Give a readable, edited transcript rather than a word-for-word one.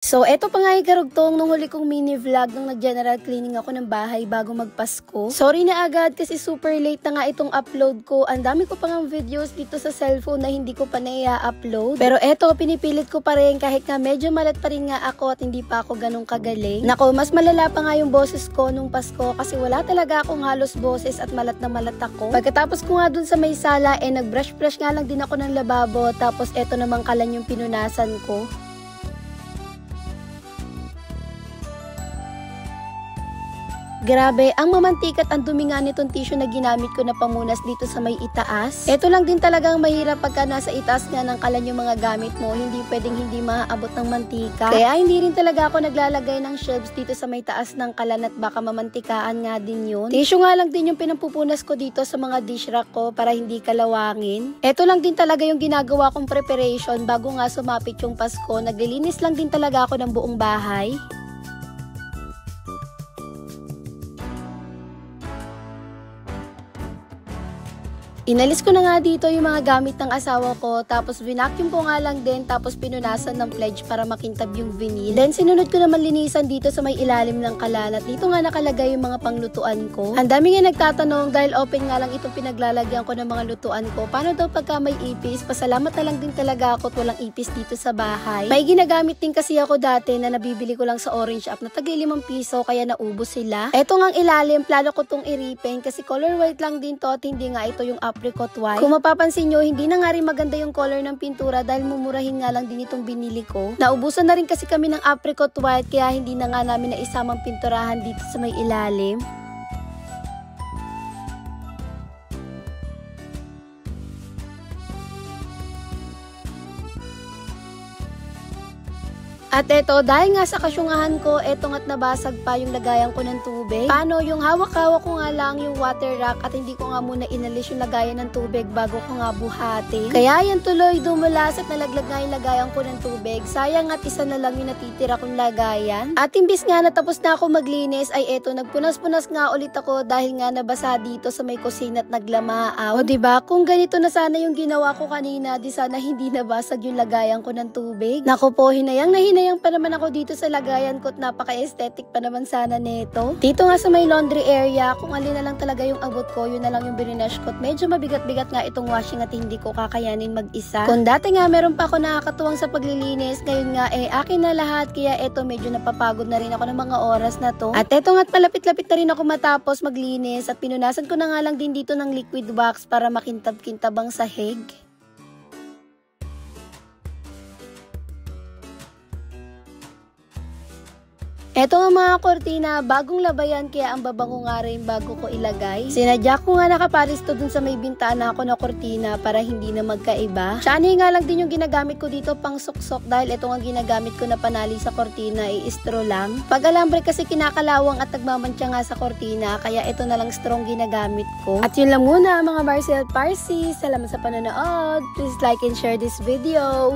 So, eto pa nga yung karugtong nung huli kong mini vlog nung nag-general cleaning ako ng bahay bago magpasko. Sorry na agad kasi super late na nga itong upload ko. Ang dami ko pang videos dito sa cellphone na hindi ko pa na-upload. Pero eto, pinipilit ko pa rin kahit nga medyo malat pa rin nga ako at hindi pa ako ganun kagaling. Nako, mas malala pa nga yung boses ko nung Pasko kasi wala talaga akong halos boses at malat na malat ako. Pagkatapos ko nga dun sa may sala, nag-brush-brush nga lang din ako ng lababo tapos eto namang kalan yung pinunasan ko. Grabe, ang mamantikat ang dumi nga nitong tissue na ginamit ko na pamunas dito sa may itaas. Ito lang din talagang mahirap pagka nasa itaas nga ng kalan yung mga gamit mo, hindi pwedeng hindi maaabot ng mantika. Kaya hindi rin talaga ako naglalagay ng shelves dito sa may taas ng kalan at baka mamantikaan nga din yun. Tissue nga lang din yung pinampupunas ko dito sa mga dish rack ko para hindi kalawangin. Ito lang din talaga yung ginagawa kong preparation bago nga sumapit yung Pasko. Naglilinis lang din talaga ako ng buong bahay. Inalis ko na nga dito yung mga gamit ng asawa ko, tapos vacuum ko nga lang din, tapos pinunasan ng pledge para makintab yung vinyl. Then sinunod ko naman linisan dito sa may ilalim ng kalan at dito nga nakalagay yung mga panglutuan ko. Ang dami nga nagtatanong dahil open nga lang itong pinaglalagyan ko ng mga lutuan ko. Paano daw pagka may ipis? Pasalamat na lang din talaga ako at walang ipis dito sa bahay. May ginagamit din kasi ako dati na nabibili ko lang sa Orange App na tagli 5 piso kaya naubos sila. Eto ngang ilalim, plano ko tong i-repaint kasi color white lang din to at hindi nga ito yung apricot white. Kung mapapansin nyo, hindi na nga rin maganda yung color ng pintura dahil mumurahin nga lang din itong binili ko. Naubusan na rin kasi kami ng apricot white kaya hindi na nga namin naisamang pinturahan dito sa may ilalim. At eto, dahil nga sa kasyungahan ko, eto nga't nabasag pa yung lagayan ko ng tubig. Paano, yung hawak-hawak ko nga lang yung water rack at hindi ko nga muna inalis yung lagayan ng tubig bago ko nga buhatin. Kaya yan tuloy dumulas at nalaglag nga yung lagayan ko ng tubig. Sayang at isa na lang yung natitira kong lagayan. At imbis nga natapos na ako maglinis, ay eto, nagpunas-punas nga ulit ako dahil nga nabasa dito sa may kusina at naglamaaw. O diba, kung ganito na sana yung ginawa ko kanina, di sana hindi nabasag yung lagayan ko ng tubig. Naku po, hinayang pa naman ako dito sa lagayan ko at napaka-aesthetic pa naman sana nito. Dito nga sa may laundry area, kung alin na lang talaga yung abot ko, yun na lang yung bininesh ko. Medyo mabigat-bigat nga itong washing at hindi ko kakayanin mag-isa. Kung dati nga meron pa ako nakakatuwang sa paglilinis, ngayon nga akin na lahat, kaya eto medyo napapagod na rin ako ng mga oras na to. At eto nga't malapit-lapit na rin ako matapos maglinis at pinunasan ko na nga lang din dito ng liquid wax para makintab-kintab ang sahig. Eto nga mga kortina, bagong labayan kaya ang babango nga rin bago ko ilagay. Sinadya ko nga nakaparis to dun sa may bintana ko na kortina para hindi na magkaiba. Shani nga lang din yung ginagamit ko dito pang suksok dahil ito nga ginagamit ko na panali sa kortina ay straw lang. Pag alambre kasi kinakalawang at nagmamantya nga sa kortina kaya ito na lang strong ginagamit ko. At yun lang muna mga Marcel Parsi. Salamat sa panonood. Please like and share this video.